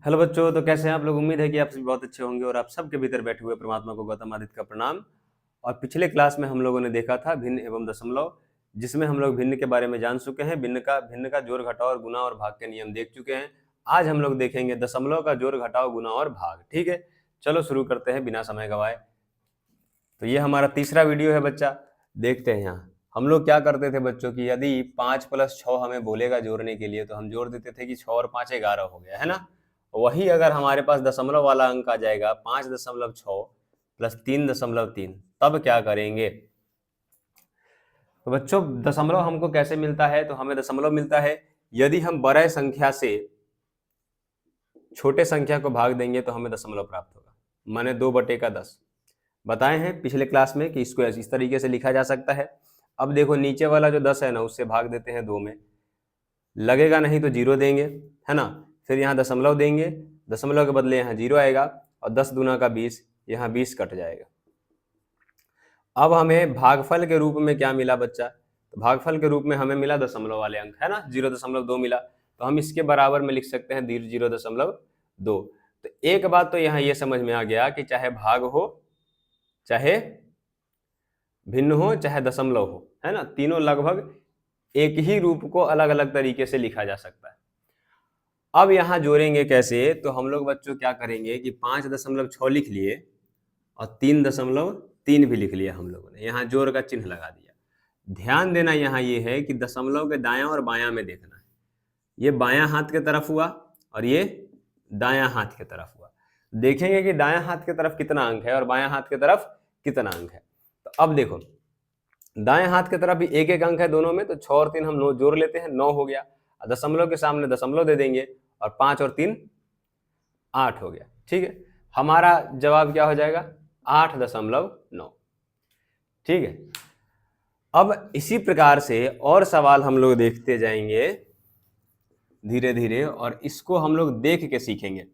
Hello बच्चों, तो कैसे हैं आप लोग। उम्मीद है कि आप सभी बहुत अच्छे होंगे और आप सबके भीतर बैठे हुए परमात्मा को गौतम आदित्य का प्रणाम। और पिछले क्लास में हम लोगों ने देखा था भिन्न एवं दशमलव, जिसमें हम लोग भिन्न के बारे में जान चुके हैं। भिन्न का जोड़ घटाव और गुणा और भाग के नियम देख चुके हैं। आज हम लोग देखेंगे दशमलव का जोड़ घटाव गुणा और भाग। ठीक है, चलो शुरू करते हैं बिना समय गवाए। तो ये हमारा तीसरा वीडियो है बच्चा। देखते हैं यहाँ हम लोग क्या करते थे बच्चों की, यदि 5 + 6 हमें बोलेगा जोड़ने के लिए तो हम जोड़ देते थे कि 6 और 5 11 हो गया, है ना। वही अगर हमारे पास दशमलव वाला अंक आ जाएगा 5.6 + 3.3, तब क्या करेंगे। तो बच्चों दशमलव हमको कैसे मिलता है, तो हमें दशमलव मिलता है यदि हम बड़े संख्या से छोटे संख्या को भाग देंगे तो हमें दशमलव प्राप्त होगा। माने 2/10 बताए हैं पिछले क्लास में कि इसको इस तरीके से लिखा जा सकता है। अब देखो नीचे वाला जो 10 है ना, उससे भाग देते हैं 2 में, लगेगा नहीं तो 0 देंगे, है ना। फिर यहाँ दशमलव देंगे, दशमलव के बदले यहाँ 0 आएगा और 10 दूना का 20, यहाँ 20 कट जाएगा। अब हमें भागफल के रूप में क्या मिला बच्चा, तो भागफल के रूप में हमें मिला दशमलव वाले अंक, है ना, 0.2 मिला। तो हम इसके बराबर में लिख सकते हैं 0.2। तो एक बात तो यहाँ ये समझ में आ गया कि चाहे भाग हो, चाहे भिन्न हो, चाहे दशमलव हो, है ना, तीनों लगभग एक ही रूप को अलग अलग तरीके से लिखा जा सकता है। अब यहाँ जोड़ेंगे कैसे, तो हम लोग बच्चों क्या करेंगे कि 5.6 लिख लिए और 3.3 भी लिख लिया हम लोगों ने, यहाँ जोड़ का चिन्ह लगा दिया। ध्यान देना यहाँ ये है कि दशमलव के दायां और बायां में देखना है। ये बायां हाथ की तरफ हुआ और ये दायां हाथ की तरफ हुआ। देखेंगे कि दायां हाथ की तरफ कितना अंक है और बायां हाथ की तरफ कितना अंक है। तो अब देखो दाएं हाथ की तरफ भी एक एक अंक है दोनों में, तो 6 और 3 हम जोड़ लेते हैं, 9 हो गया। दशमलव के सामने दशमलव दे देंगे और 5 और 3 8 हो गया। ठीक है, हमारा जवाब क्या हो जाएगा, 8.9। ठीक है, अब इसी प्रकार से और सवाल हम लोग देखते जाएंगे धीरे धीरे और इसको हम लोग देख के सीखेंगे।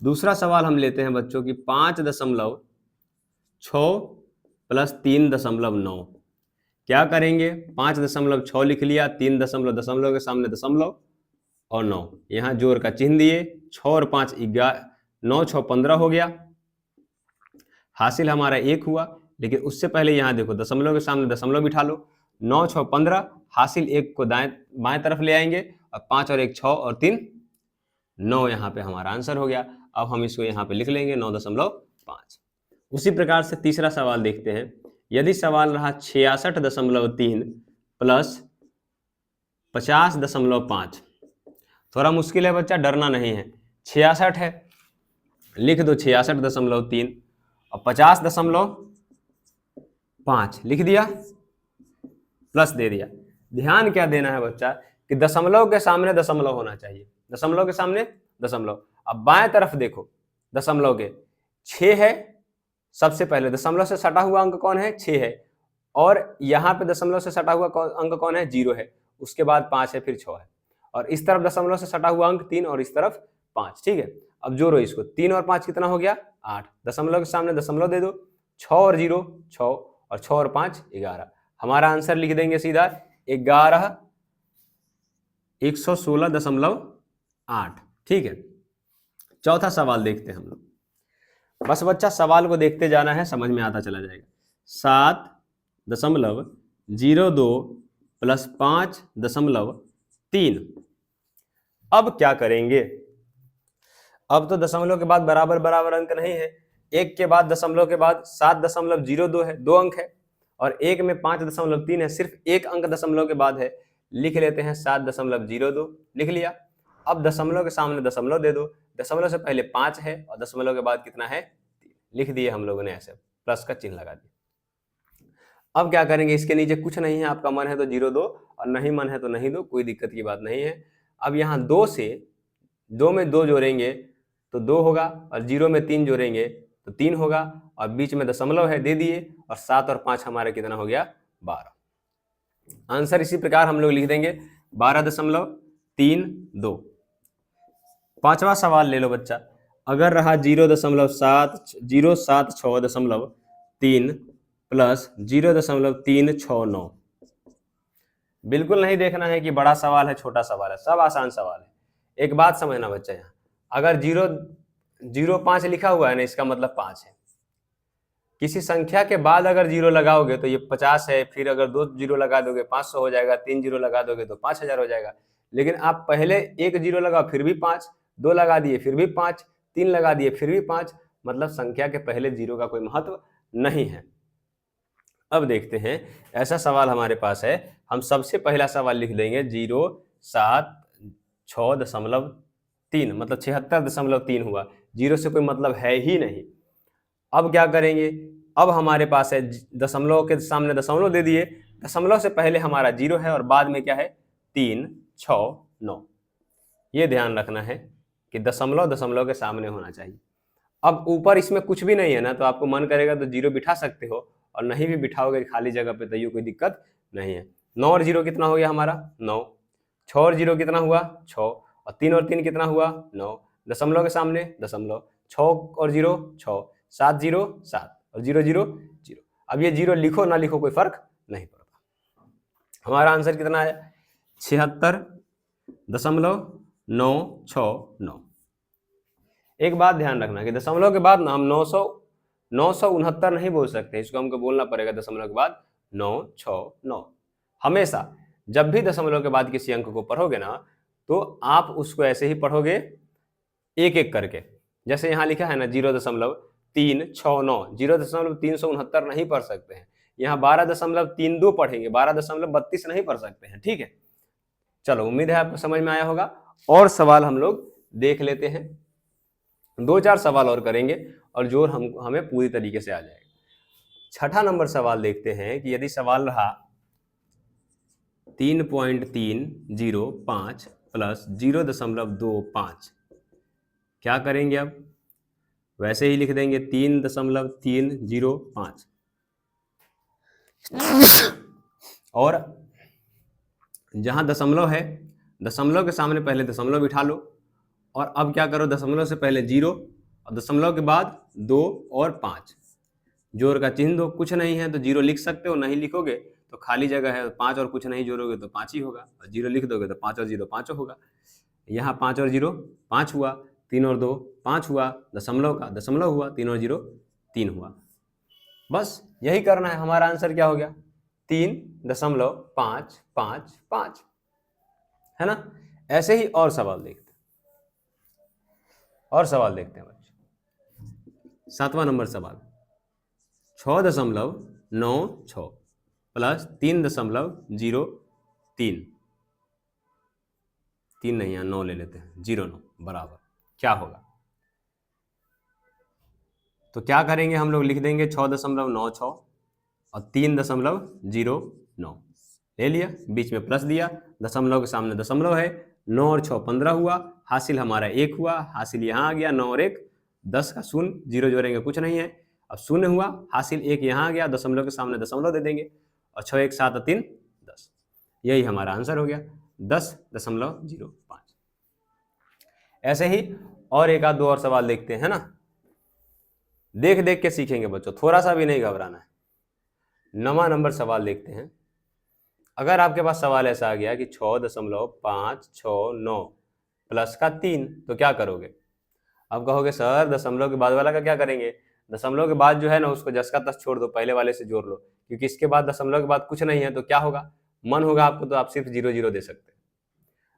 दूसरा सवाल हम लेते हैं बच्चों की 5.6 + 3.9। क्या करेंगे, 5.6 लिख लिया, 3 दशमलव के सामने दशमलव और 9, यहाँ जोड़ का चिन्ह दिए, 6 और 5 11, 9 6 15 हो गया। हासिल हमारा 1 हुआ, लेकिन उससे पहले यहाँ देखो दशमलव के सामने दशमलव बिठा लो, 9 6 15, हासिल 1 को बाएं तरफ ले आएंगे और 5 और 1 6 और 3 9, यहाँ पे हमारा आंसर हो गया। अब हम इसको यहाँ पे लिख लेंगे 9.5। उसी प्रकार से तीसरा सवाल देखते हैं। यदि सवाल रहा 66.3 + 50.5, थोड़ा मुश्किल है बच्चा, डरना नहीं है। 66 है, लिख दो 66.3 और 50.5 लिख दिया, प्लस दे दिया। ध्यान क्या देना है बच्चा कि दशमलव के सामने दशमलव होना चाहिए, दशमलव के सामने दशमलव। अब बाएं तरफ देखो दशमलव के 6 है, सबसे पहले दशमलव से सटा हुआ अंक कौन है, 6 है, और यहाँ पे दशमलव से सटा हुआ अंक कौन है, 0 है, उसके बाद 5 है, फिर 6 है, और इस तरफ दशमलव से सटा हुआ अंक 3 और इस तरफ 5। ठीक है, अब जोड़ो इसको, 3 और 5 कितना हो गया, 8। दशमलव के सामने दशमलव दे दो, 6 और 0 6 और 6 और 5 11। हमारा आंसर लिख देंगे सीधा 11 116.8। ठीक है, चौथा सवाल देखते हैं हम लोग। बस बच्चा सवाल को देखते जाना है, समझ में आता चला जाएगा। 7.02 + 5.3। अब क्या करेंगे, अब तो दशमलव के बाद बराबर बराबर अंक नहीं है, एक के बाद दशमलव के बाद 7.02 है, 2 अंक है, और एक में 5.3 है, सिर्फ एक अंक दशमलव के बाद है, लिख लेते हैं 7.02, लिख लिया। अब दशमलव के सामने दशमलव दे दो, दशमलव से पहले 5 है और दशमलव के बाद कितना है, 3, लिख दिए हम लोगों ने, ऐसे प्लस का चिन्ह लगा दिया। अब क्या करेंगे, इसके नीचे कुछ नहीं है, आपका मन है तो 0 दो और नहीं मन है तो नहीं दो, कोई दिक्कत की बात नहीं है। अब यहाँ 2 से 2 में 2 जोड़ेंगे तो 2 होगा, और 0 में 3 जोड़ेंगे तो 3 होगा, और बीच में दशमलव है, दे दिए, और 7 और 5 हमारा कितना हो गया, 12। आंसर इसी प्रकार हम लोग लिख देंगे 12.32। पांचवा सवाल ले लो बच्चा। अगर रहा 0.706.3 + 0.369, बिल्कुल नहीं देखना है कि बड़ा सवाल है छोटा सवाल है, सब आसान सवाल है। एक बात समझना बच्चा, यहाँ अगर 0.05 लिखा हुआ है ना, इसका मतलब 5 है। किसी संख्या के बाद अगर 0 लगाओगे तो ये 50 है, फिर अगर 2 0 लगा दोगे 500 हो जाएगा, 3 0 लगा दोगे तो 5000 हो जाएगा। लेकिन आप पहले 1 0 लगाओ फिर भी 5, 2 लगा दिए फिर भी 5, 3 लगा दिए फिर भी 5, मतलब संख्या के पहले 0 का कोई महत्व नहीं है। अब देखते हैं, ऐसा सवाल हमारे पास है, हम सबसे पहला सवाल लिख देंगे 0.76.3, मतलब 76.3 हुआ, 0 से कोई मतलब है ही नहीं। अब क्या करेंगे, अब हमारे पास है दशमलव के सामने दशमलव दे दिए, दशमलव से पहले हमारा 0 है और बाद में क्या है 3, 6, 9। ये ध्यान रखना है कि दशमलव दशमलव के सामने होना चाहिए। अब ऊपर इसमें कुछ भी नहीं है ना, तो आपको मन करेगा तो 0 बिठा सकते हो, और नहीं भी बिठाओगे खाली जगह पे तो ये कोई दिक्कत नहीं है। 9 और 0 कितना हो गया हमारा 9, 6 और 0 कितना हुआ 6, और 3 और 3 कितना हुआ 9, दशमलव के सामने दशमलव, 6 और 0 6, 7 0 7 और 0 0 0। अब ये 0 लिखो ना लिखो कोई फर्क नहीं पड़ता। हमारा आंसर कितना है 76.969। एक बात ध्यान रखना कि दशमलव के बाद ना हम 969 नहीं बोल सकते, इसको हमको बोलना पड़ेगा दशमलव के बाद 969। हमेशा जब भी दशमलव के बाद किसी अंक को पढ़ोगे ना, तो आप उसको ऐसे ही पढ़ोगे एक एक करके। जैसे यहाँ लिखा है ना 0.369, 0.369 नहीं पढ़ सकते हैं। यहाँ 12.32 पढ़ेंगे, 12.32 नहीं पढ़ सकते हैं। ठीक है, चलो उम्मीद है आपको समझ में आया होगा। और सवाल हम लोग देख लेते हैं, 2-4 सवाल और करेंगे और जोर हमें पूरी तरीके से आ जाएगा। छठा नंबर सवाल देखते हैं कि यदि सवाल रहा 3.305 प्लस 0.25, क्या करेंगे। अब वैसे ही लिख देंगे 3.305 और जहां दशमलव है, दशमलव के सामने पहले दशमलव बिठा लो, और अब क्या करो दशमलव से पहले 0 और दशमलव के बाद 2 और 5, जोड़ का चिन्ह दो। कुछ नहीं है तो 0 लिख सकते हो, नहीं लिखोगे तो खाली जगह है 5 और कुछ नहीं जोड़ोगे तो 5 ही होगा, और 0 लिख दोगे तो 5 और 0 5 होगा। यहाँ 5 और 0 5 हुआ, 3 और 2 5 हुआ, दशमलव का दशमलव हुआ, 3 और 0 3 हुआ। बस यही करना है। हमारा आंसर क्या हो गया 3.555 है ना। ऐसे ही और सवाल देखते हैं बच्चे। 7वां नंबर सवाल 6.96 प्लस 3.03, 3 नहीं यहाँ 9 ले लेते हैं, 0.9 बराबर क्या होगा। तो क्या करेंगे हम लोग, लिख देंगे 6.96 और 3.09 ले लिया, बीच में प्लस दिया, दशमलव के सामने दशमलव है, 9 और 6 15 हुआ, हासिल हमारा 1 हुआ, हासिल यहाँ आ गया 9 और 1 10 का शून्य, 0 जोड़ेंगे कुछ नहीं है, अब शून्य हुआ, हासिल 1 यहाँ आ गया, दशमलव के सामने दशमलव दे देंगे, और 6 1 7 और 3 10, यही हमारा आंसर हो गया 10.05। ऐसे ही और एक आध दो और सवाल देखते हैं ना, देख देख के सीखेंगे बच्चों, थोड़ा सा भी नहीं घबराना है। 9वां नंबर सवाल देखते हैं। अगर आपके पास सवाल ऐसा आ गया कि 6.569 प्लस का 3, तो क्या करोगे। अब कहोगे सर दशमलव के बाद वाला का क्या करेंगे। दशमलव के बाद जो है ना उसको जस का तस छोड़ दो, पहले वाले से जोड़ लो, क्योंकि इसके बाद दशमलव के बाद कुछ नहीं है तो क्या होगा, मन होगा आपको तो आप सिर्फ 0 0 दे सकते हैं,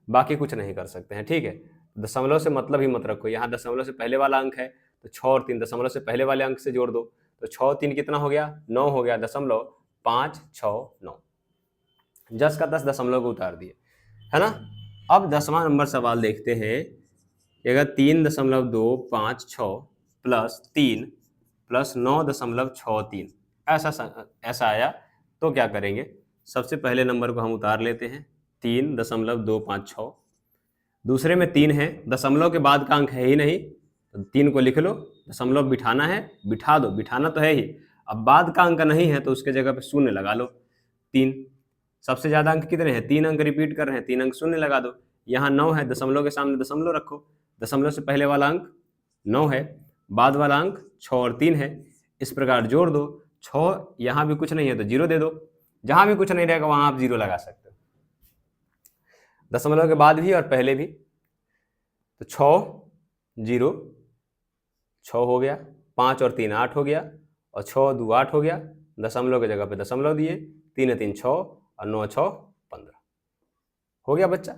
बाकी कुछ नहीं कर सकते हैं। ठीक है, दशमलव से मतलब ही मत रखो। यहाँ दशमलव से पहले वाला अंक है तो 6 और 3 दशमलव से पहले वाले अंक से जोड़ दो, तो 6 और 3 कितना हो गया 9 हो गया, 0.569, जस का 10 दशमलव को उतार दिए, है ना। अब 10वां नंबर सवाल देखते हैं। अगर 3.256 प्लस 3 प्लस 9.63 ऐसा आया तो क्या करेंगे। सबसे पहले नंबर को हम उतार लेते हैं 3.256, दूसरे में 3 है, दशमलव के बाद का अंक है ही नहीं तो 3 को लिख लो, दशमलव बिठाना है बिठा दो, बिठाना तो है ही, अब बाद का अंक नहीं है तो उसके जगह पे शून्य लगा लो। 3 सबसे ज्यादा अंक कितने हैं, 3 अंक रिपीट कर रहे हैं, 3 अंक शून्य लगा दो। यहाँ 9 है, दशमलव के सामने दशमलव रखो, दशमलव से पहले वाला अंक 9 है, बाद वाला अंक 6 और 3 है, इस प्रकार जोड़ दो। 6 यहाँ भी कुछ नहीं है तो 0 दे दो, जहां भी कुछ नहीं रहेगा वहां आप 0 लगा सकते हो, दशमलव के बाद भी और पहले भी। तो 6 0 6 हो गया, 5 और 3 8 हो गया, और 6 2 8 हो गया, दशमलव की जगह पे दशमलव दिए, 3 3 6 और 9 6 15। हो गया बच्चा,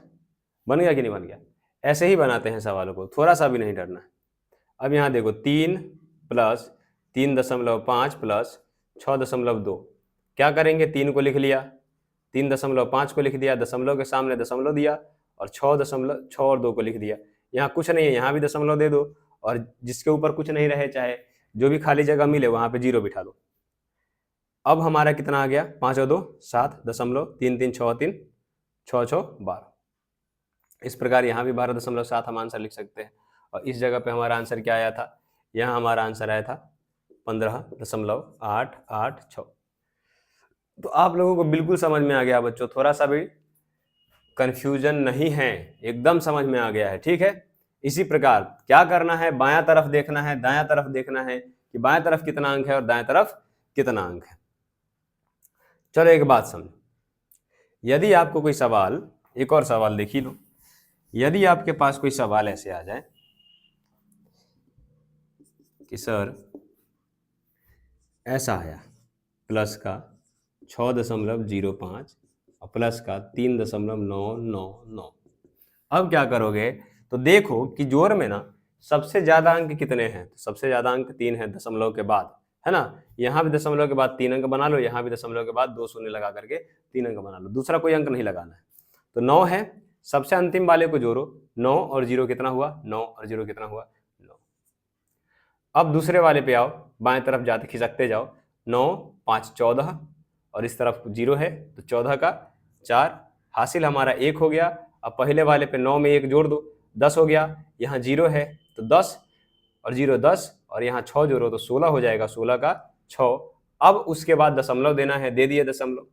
बन गया कि नहीं बन गया? ऐसे ही बनाते हैं सवालों को, थोड़ा सा भी नहीं डरना है। अब यहाँ देखो 3 प्लस 3.5 प्लस 6.2, क्या करेंगे? 3 को लिख लिया, 3.5 को लिख दिया, दशमलव के सामने दशमलव दिया, और 6 और 2 को लिख दिया। यहाँ कुछ नहीं है, यहाँ भी दशमलव दे दो, और जिसके ऊपर कुछ नहीं रहे, चाहे जो भी खाली जगह मिले वहाँ पे 0 बिठा दो। अब हमारा कितना आ गया? 5 और 2 7, दशमलव 3 3 6 3 6 6 12। इस प्रकार यहाँ भी 12.7 हम आंसर लिख सकते हैं। और इस जगह पे हमारा आंसर क्या आया था? यहाँ हमारा आंसर आया था 15.886। तो आप लोगों को बिल्कुल समझ में आ गया बच्चों, थोड़ा सा भी कंफ्यूजन नहीं है, एकदम समझ में आ गया है, ठीक है। इसी प्रकार क्या करना है? बायां तरफ देखना है, दायां तरफ देखना है कि बाएं तरफ कितना अंक है और दाएं तरफ कितना अंक है। चलो एक बात समझो, यदि आपको कोई सवाल, एक और सवाल देख ही लो, यदि आपके पास कोई सवाल ऐसे आ जाए कि सर ऐसा आया, प्लस का 6.05 और प्लस का 3.999, अब क्या करोगे? तो देखो कि जोड़ में ना सबसे ज्यादा अंक कितने हैं, तो सबसे ज्यादा अंक 3 है दशमलव के बाद, है ना। यहाँ भी दशमलव के बाद 3 अंक बना लो, यहाँ भी दशमलव के बाद 2 शून्य लगा करके 3 अंक बना लो, दूसरा कोई अंक नहीं लगाना है। तो 9 है, सबसे अंतिम वाले को जोड़ो, 9 और 0 कितना हुआ? 9 और 0 कितना हुआ? 9। अब दूसरे वाले पे आओ, बाएं तरफ जाते खिसकते जाओ, 9 5 14, और इस तरफ 0 है तो 14 का 4, हासिल हमारा 1 हो गया। अब पहले वाले पे 9 में 1 जोड़ दो, 10 हो गया, यहाँ 0 है तो 10 और 0 10, और यहाँ 6 जोड़ो तो 16 हो जाएगा, 16 का 6। अब उसके बाद दशमलव देना है, दे दिए दशमलव,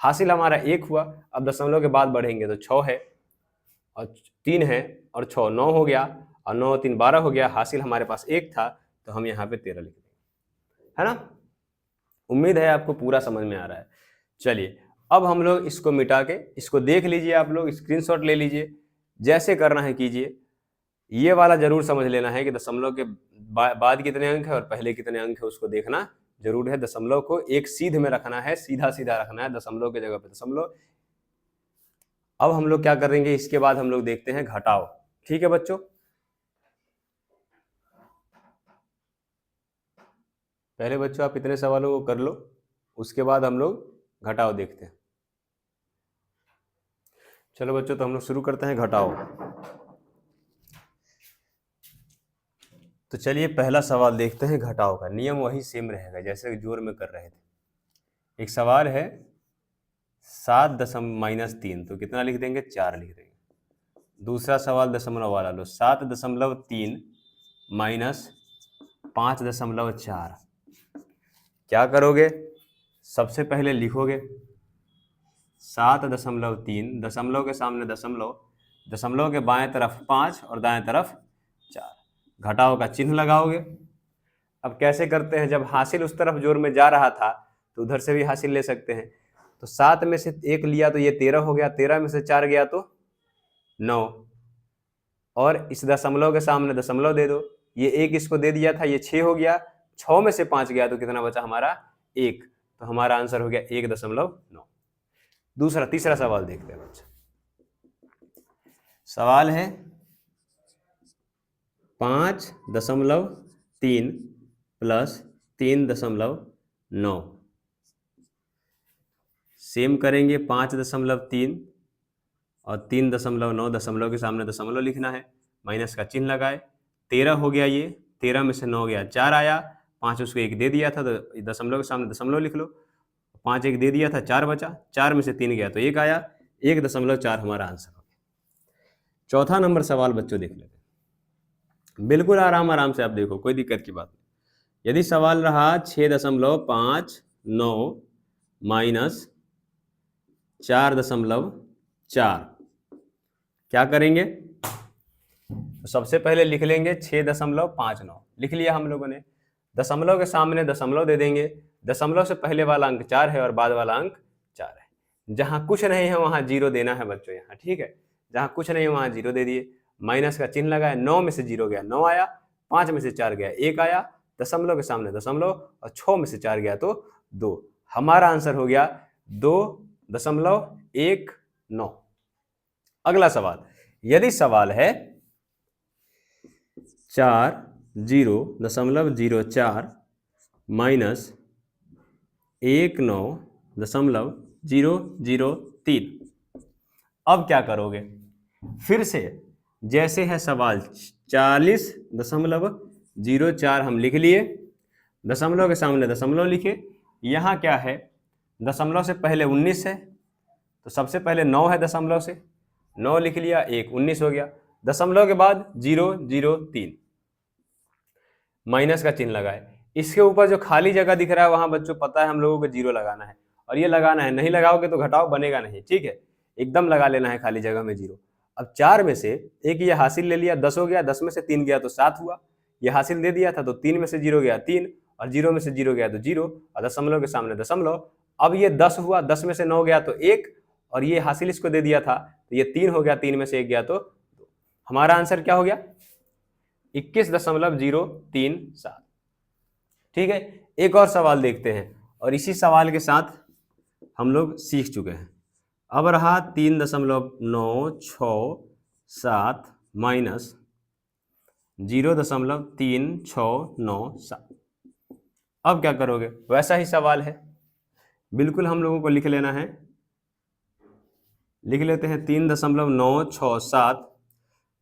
हासिल हमारा 1 हुआ। अब दशमलव के बाद बढ़ेंगे तो 6 है और 3 है और 6 9 हो गया, और 9 3 12 हो गया, हासिल हमारे पास 1 था तो हम यहाँ पे 13 लिख देंगे, है ना। उम्मीद है आपको पूरा समझ में आ रहा है। चलिए अब हम लोग इसको मिटा के, इसको देख लीजिए, आप लोग स्क्रीनशॉट ले लीजिए, जैसे करना है कीजिए। ये वाला जरूर समझ लेना है कि दशमलव के बाद कितने अंक है और पहले कितने अंक है, उसको देखना जरूर है। दशमलव को एक सीध में रखना है, सीधा सीधा रखना है, दशमलव की जगह पे दशमलव। अब हम लोग क्या करेंगे, इसके बाद हम लोग देखते हैं घटाओ, ठीक है बच्चों। पहले बच्चों आप इतने सवालों को कर लो, उसके बाद हम लोग घटाओ देखते हैं। चलो बच्चों, तो हम लोग शुरू करते हैं घटाओ। तो चलिए पहला सवाल देखते हैं घटाओ का। नियम वही सेम रहेगा जैसे जोड़ में कर रहे थे। एक सवाल है 7.3, तो कितना लिख देंगे? 4 लिख देंगे। दूसरा सवाल दशमलव वाला लो, 7.3 माइनस 5.4, क्या करोगे? सबसे पहले लिखोगे 7.3, दशमलव के सामने दशमलव, दशमलव के बाएं तरफ 5 और दाएं तरफ 4, घटाओ का चिन्ह लगाओगे। अब कैसे करते हैं, जब हासिल उस तरफ जोड़ में जा रहा था तो उधर से भी हासिल ले सकते हैं। तो 7 में से 1 लिया तो ये 13 हो गया, 13 में से 4 गया तो 9, और इस दशमलव के सामने दशमलव दे दो, ये 1 इसको दे दिया था, ये 6 हो गया, 6 में से 5 गया तो कितना बचा हमारा? 1, तो हमारा आंसर हो गया 1.9। तीसरा सवाल देखते हैं बच्चा। सवाल है 5.3 प्लस 3.9, सेम करेंगे 5.3 और 3.9, दशमलव के सामने दशमलव लिखना है, माइनस का चिन्ह लगाए, 13 हो गया, ये 13 में से 9 गया, 4 आया, 5 उसको 1 दे दिया था तो दशमलव के सामने दशमलव लिख लो, 5 1 दे दिया था, 4 बचा, 4 में से 3 गया तो 1 आया, 1.4 हमारा आंसर हो गया। चौथा नंबर सवाल बच्चों देख लेते हैं, बिल्कुल आराम से आप देखो, कोई दिक्कत की बात नहीं। यदि सवाल रहा 6.59 माइनस 4.4, क्या करेंगे? तो सबसे पहले लिख लेंगे 6.59, लिख लिया हम लोगों ने, दशमलव के सामने दशमलव दे देंगे, दशमलव से पहले वाला अंक 4 है और बाद वाला अंक 4 है, जहां कुछ नहीं है वहां 0 देना है बच्चों यहाँ, ठीक है, जहां कुछ नहीं है वहां 0 दे दिए। माइनस का चिन्ह लगाया, 9 में से 0 गया 9 आया, 5 में से 4 गया 1 आया, दशमलव के सामने दशमलव, और 6 में से 4 गया तो 2। हमारा आंसर हो गया 2.19। अगला सवाल, यदि सवाल है 40.04 माइनस 19.003, अब क्या करोगे? फिर से जैसे है सवाल 40.04 हम लिख लिए, दशमलव के सामने दशमलव लिखे, यहाँ क्या है, दशमलव से पहले 19 है तो सबसे पहले 9 है, दशमलव से 9 लिख लिया, 1 19 हो गया, दशमलव के बाद 003, माइनस का चिन्ह लगाए। इसके ऊपर जो खाली जगह दिख रहा है वहां बच्चों पता है हम लोगों को 0 लगाना है, और ये लगाना है, नहीं लगाओगे तो घटाओ बनेगा नहीं, ठीक है, एकदम लगा लेना है खाली जगह में 0। अब 4 में से एक ये हासिल ले लिया, 10 हो गया, 10 में से 3 गया तो 7 हुआ, ये हासिल दे दिया था तो 3 में से 0 गया 3, और 0 में से 0 गया तो 0, और दशमलव के सामने दशमलव। अब ये 10 हुआ, 10 में से 9 गया तो 1, और ये हासिल इसको दे दिया था तो ये 3 हो गया, 3 में से 1 गया तो 2। हमारा आंसर क्या हो गया? 21.037। ठीक है, एक और सवाल देखते हैं, और इसी सवाल के साथ हम लोग सीख चुके हैं। अब रहा 3.967 माइनस 0.3697। अब क्या करोगे? वैसा ही सवाल है, बिल्कुल हम लोगों को लिख लेना है, लिख लेते हैं 3.967,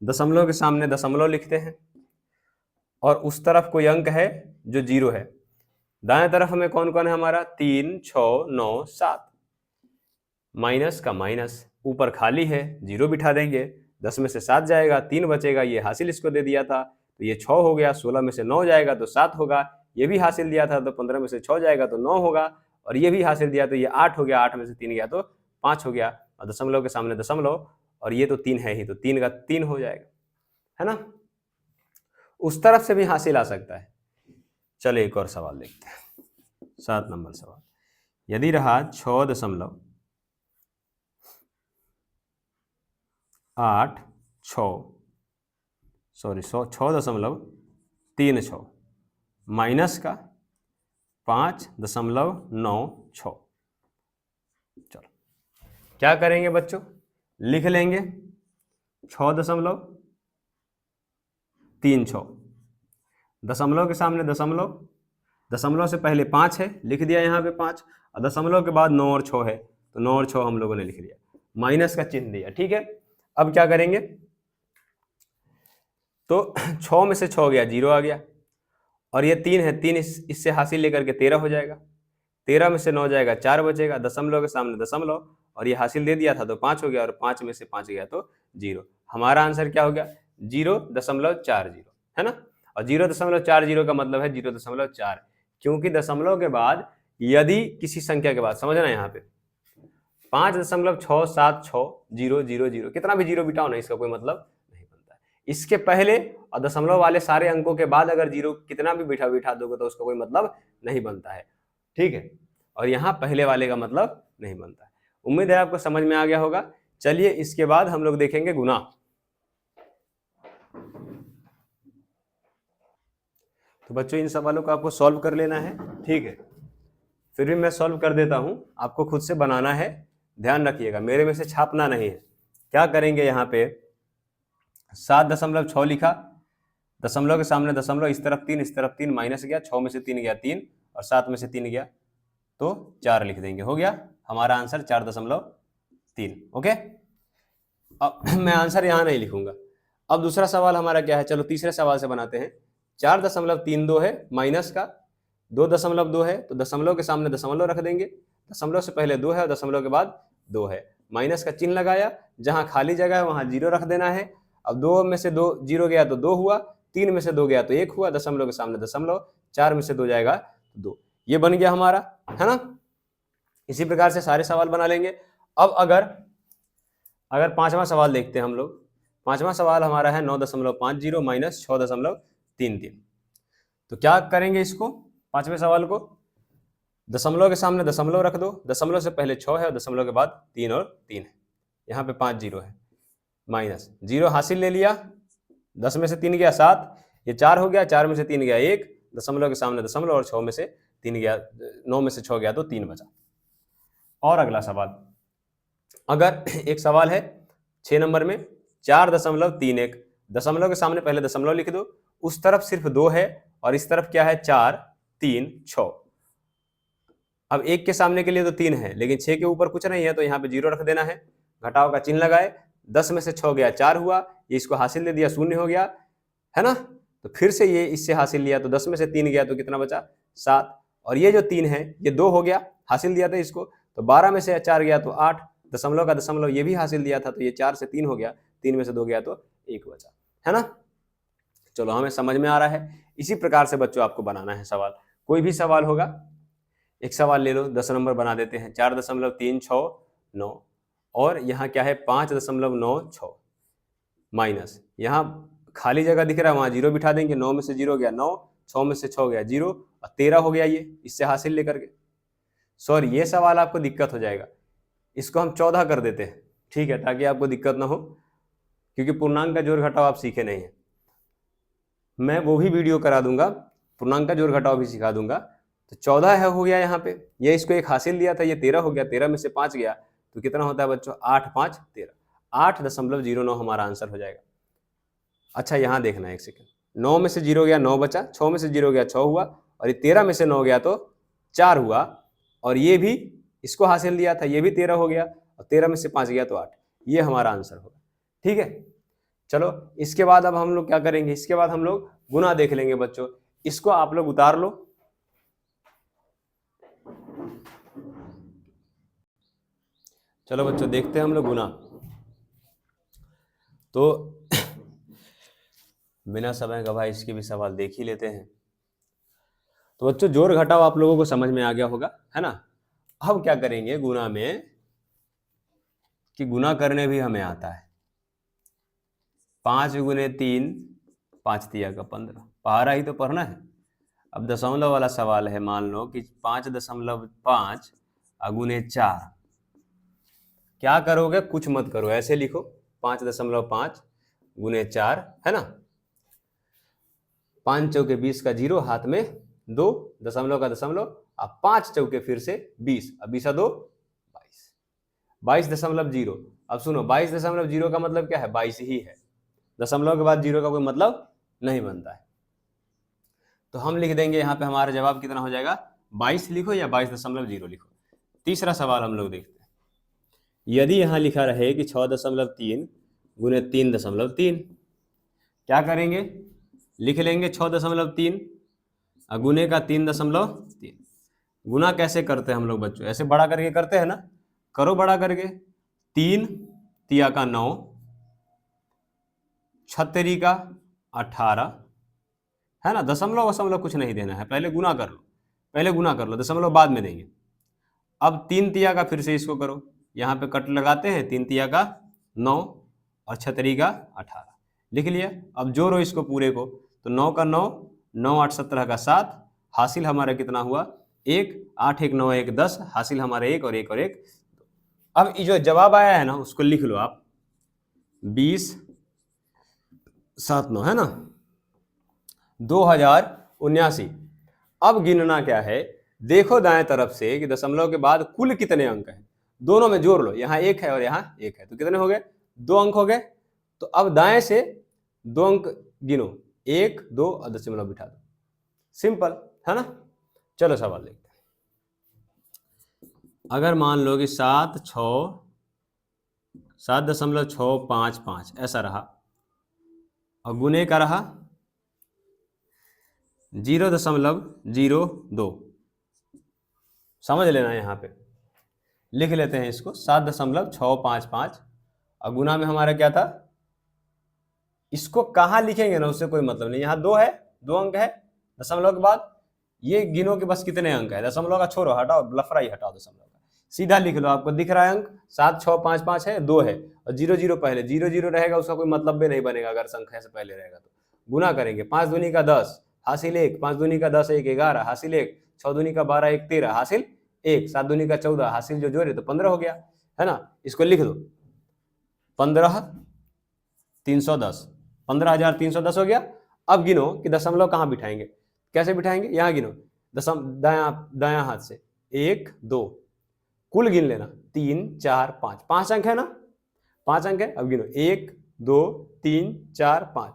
दशमलव के सामने दशमलव लिखते हैं, और उस तरफ कोई अंक है जो 0 है, दाएं तरफ हमें कौन कौन है हमारा 3 6 9 7, माइनस का माइनस, ऊपर खाली है 0 बिठा देंगे, 10 में से 7 जाएगा 3 बचेगा, ये हासिल इसको दे दिया था तो ये 6 हो गया, 16 में से 9 जाएगा तो 7 होगा, ये भी हासिल दिया था तो 15 में से 6 जाएगा तो 9 होगा, और ये भी हासिल दिया तो ये 8 हो गया, 8 में से 3 गया तो 5 हो गया, और दशमलव के सामने दशमलव, और ये तो 3 है ही तो 3 का 3 हो जाएगा, है ना। उस तरफ से भी हासिल आ सकता है। चलो एक और सवाल देखते हैं, 7 नंबर सवाल। यदि रहा 6.86 6.36 माइनस का 5.96। चलो क्या करेंगे बच्चों? लिख लेंगे 6.36, दशमलव के सामने दशमलव, दशमलव से पहले 5 है, लिख दिया यहाँ पे 5, और दशमलव के बाद 9 और 6 है तो 9 और 6 हम लोगों ने लिख लिया, माइनस का चिन्ह दिया, ठीक है। अब क्या करेंगे? तो 6 में से 6 गया 0 आ गया, और ये 3 है, 3 इससे हासिल लेकर के 13 हो जाएगा, 13 में से 9 जाएगा 4 बचेगा, दशमलव के सामने दशमलव, और ये हासिल दे दिया था तो 5 हो गया, और 5 में से 5 गया तो 0। हमारा आंसर क्या हो गया? 0.40, है ना। और 0.40 का मतलब है 0.4, क्योंकि दशमलव के बाद यदि किसी संख्या के बाद, समझना यहाँ पे 5.6760000, कितना भी 0 बिटाओ ना, इसका कोई मतलब नहीं बनता है। इसके पहले और दशमलव वाले सारे अंकों के बाद अगर 0 कितना भी बिठा दोगे तो उसका कोई मतलब नहीं बनता है, ठीक है। और यहाँ पहले वाले का मतलब नहीं बनता है। उम्मीद है आपको समझ में आ गया होगा। चलिए इसके बाद हम लोग देखेंगे गुना। तो बच्चों इन सवालों को आपको सॉल्व कर लेना है, ठीक है। फिर भी मैं सॉल्व कर देता हूं, आपको खुद से बनाना है, ध्यान रखिएगा, मेरे में से छापना नहीं है। क्या करेंगे यहाँ पे 7.6 लिखा, दशमलव के सामने दशमलव, इस तरफ 3 इस तरफ 3, माइनस गया, 6 में से 3 गया 3, और 7 में से 3 गया तो 4 लिख देंगे, हो गया हमारा आंसर 4.3। ओके, अब मैं आंसर यहाँ नहीं लिखूंगा। अब दूसरा सवाल हमारा क्या है, चलो तीसरे सवाल से बनाते हैं। 4.32 है, माइनस का 2.2 है तो दशमलव के सामने दशमलव रख देंगे, दशमलव से पहले 2 है और दशमलव के बाद 2 है, माइनस का चिन्ह लगाया, जहां खाली जगह है वहां 0 रख देना है। अब 2 में से 2 0 गया तो 2 हुआ, 3 में से 2 गया तो 1 हुआ, दशमलव के सामने दशमलव, 4 में से 2 जाएगा तो 2, ये बन गया हमारा, है ना। इसी प्रकार से सारे सवाल बना लेंगे। अब अगर पांचवा सवाल देखते हैं हम लोग, पांचवा सवाल हमारा है 9.50 माइनस 6.33। तो क्या करेंगे इसको, पांचवें सवाल को, दशमलव के सामने दशमलव रख दो, दशमलव से पहले 6 है और दशमलव के बाद 3 और 3 है, यहाँ पे 5 0 है, माइनस 0 हासिल ले लिया, 10 में से 3 गया 7, ये 4 हो गया, 4 में से 3 गया 1, दशमलव के सामने दशमलव, और 6 में से 3 गया, 9 में से 6 गया तो 3 बचा। और अगला सवाल, अगर एक सवाल है 6 नंबर में 4.31, दशमलव के सामने पहले दशमलव लिख दो, उस तरफ सिर्फ 2 है और इस तरफ क्या है 4, 3, 6। अब 1 के सामने के लिए तो 3 है, लेकिन 6 के ऊपर कुछ नहीं है, तो यहाँ पे 0 रख देना है, घटाव का चिन्ह लगाए, 10 में से 6 गया 4 हुआ, ये इसको हासिल दे दिया 0 हो गया, है ना। तो फिर से ये इससे हासिल लिया तो 10 में से 3 गया तो कितना बचा 7, और ये जो 3 है ये 2 हो गया, हासिल दिया था इसको, तो 12 में से 4 गया तो 8, दशमलव का दशमलव ये भी हासिल दिया था, तो ये 4 से 3 हो गया, 3 में से 2 गया तो 1 बचा, है ना। चलो हमें समझ में आ रहा है। इसी प्रकार से बच्चों आपको बनाना है सवाल, कोई भी सवाल होगा। एक सवाल ले लो, 10 नंबर बना देते हैं, 4.369, और यहाँ क्या है 5.96 माइनस, यहाँ खाली जगह दिख रहा है वहाँ 0 बिठा देंगे, 9 में से 0 गया 9, 6 में से 6 गया 0, और 13 हो गया, ये इससे हासिल लेकर के। सॉरी, ये सवाल आपको दिक्कत हो जाएगा, इसको हम 14 कर देते हैं, ठीक है, ताकि आपको दिक्कत ना हो, क्योंकि पूर्णांक का जोड़ घटाव आप सीखे नहीं है। मैं वो भी वीडियो करा दूंगा, पूर्णांक का जोड़ घटाव भी सिखा दूंगा। तो 14 है हो गया यहाँ पे, ये इसको एक हासिल दिया था, ये 13 हो गया, 13 में से 5 गया तो कितना होता है बच्चों 8, 5, 13, 8.09 हमारा आंसर हो जाएगा। अच्छा यहाँ देखना एक सेकेंड, 9 में से 0 गया 9 बचा, 6 में से 0 गया 6 हुआ, और ये 13 में से 9 गया तो 4 हुआ, और ये भी इसको हासिल दिया था, ये भी 13 हो गया, और 13 में से 5 गया तो 8, ये हमारा आंसर होगा। ठीक है, चलो इसके बाद अब हम लोग क्या करेंगे, इसके बाद हम लोग गुना देख लेंगे बच्चों, इसको आप लोग उतार लो। चलो बच्चों देखते हैं हम लोग गुना। तो बिना समय गवाए इसके भी सवाल देख ही लेते हैं। तो बच्चों जोड़ घटाव आप लोगों को समझ में आ गया होगा, है ना। अब क्या करेंगे गुना में, कि गुना करने भी हमें आता है। 5 गुने 3, 5 तिया का 15, पहाड़ा ही तो पढ़ना है। अब दशमलव वाला सवाल है, मान लो कि 5.5 गुने 4, क्या करोगे, कुछ मत करो, ऐसे लिखो 5.5 गुने 4, है ना। 5 चौके 20 का 0, हाथ में 2, दशमलव का दशमलव, अब 5 चौके फिर से 20, अब 20 2 22, 22.0। अब सुनो 22.0 का मतलब क्या है, 22 ही है, दशमलव के बाद 0 का कोई मतलब नहीं बनता है। तो हम लिख देंगे यहाँ पे हमारा जवाब कितना हो जाएगा, 22 लिखो या 22.0 लिखो। तीसरा सवाल हम लोग देखते हैं, यदि यहाँ लिखा रहे कि 6.3 गुने 3.3, क्या करेंगे, लिख लेंगे 6.3 गुने का 3.3। गुना कैसे करते हैं हम लोग बच्चों, ऐसे बड़ा करके करते हैं ना, करो बड़ा करके, 3 तिया का 9, 6 का 18, है ना। दशमलव वशमलव कुछ नहीं देना है, पहले गुना कर लो, पहले गुना कर लो, दशमलव बाद में देंगे। अब 3 तिया का फिर से इसको करो, यहाँ पे कट लगाते हैं, 3 तिया का 9 और 6 का 18 लिख लिया। अब जोड़ो इसको पूरे को, तो 9 का 9, 9 8 17 का 7, हासिल हमारा कितना हुआ 1, 8 1 9 1 10, हासिल हमारे 1 और 1 और 1। अब ये जो जवाब आया है ना उसको लिख लो आप, 20 7 9, है ना, 2079। अब गिनना क्या है, देखो दाएं तरफ से कि दशमलव के बाद कुल कितने अंक हैं, दोनों में जोड़ लो, यहाँ 1 है और यहाँ 1 है, तो कितने हो गए, 2 अंक हो गए। तो अब दाएं से 2 अंक गिनो, 1 2 और दशमलव बिठा दो, सिंपल है ना। चलो सवाल देखते हैं, अगर मान लो कि 7.655 ऐसा रहा और गुने का रहा 0.02, समझ लेना, यहाँ पे लिख लेते हैं इसको 7.655, और गुना में हमारा क्या था, इसको कहाँ लिखेंगे ना उससे कोई मतलब नहीं, यहाँ 2 है, 2 अंक है, दशमलव के बाद ये गिनो कि बस कितने अंक है, दशमलव का छोड़ो, हटाओ, लफड़ा ही हटाओ दशमलव का, सीधा लिख लो, आपको दिख रहा है अंक 7.655 है, 2 है और 0 0 पहले, 0 0 रहेगा उसका कोई मतलब भी नहीं बनेगा अगर संख्या से पहले रहेगा तो। गुना करेंगे, 5 दूनी का 10 हासिल 1, 5 दूनी का 10 1 11 हासिल 1, 6 दूनी का 12 1 13 हासिल 1, 7 दूनी का 14 हासिल जो जोड़े तो 15 हो गया, है ना। इसको लिख दो 15 310, 15,310 हो गया। अब गिनो कि दशमलव कहाँ बिठाएंगे, कैसे बिठाएंगे, यहाँ गिनो, दायां हाथ से 1 2, कुल गिन लेना 3 4 5, 5 अंक है ना, 5 अंक है। अब गिनो 1 2 3 4 5,